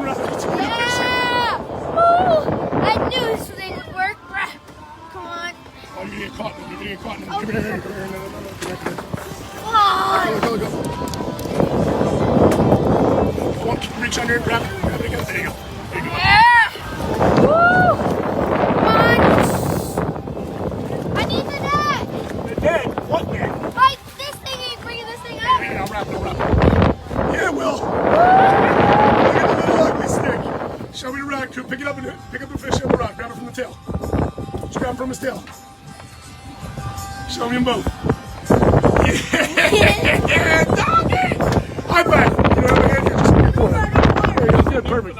Yeah! Woo! I knew this thing would work. Come on. Oh, you're gonna get caught. You're gonna get caught. Come here. Oh. Go. Reach under and grab it. There you go. There you go. Yeah! Woo! Come on. I need the net. The net? What net? Like, this thing ain't bringing this thing up. I'll wrap it. Yeah, it will. Look at the little ugly stick. Show me the raccoon. Pick it up and pick up the fish on the rock. Grab it from the tail. Just grab it from his tail. Show me them both. Yeah, doggy! High five. You know what I mean? Just perfect.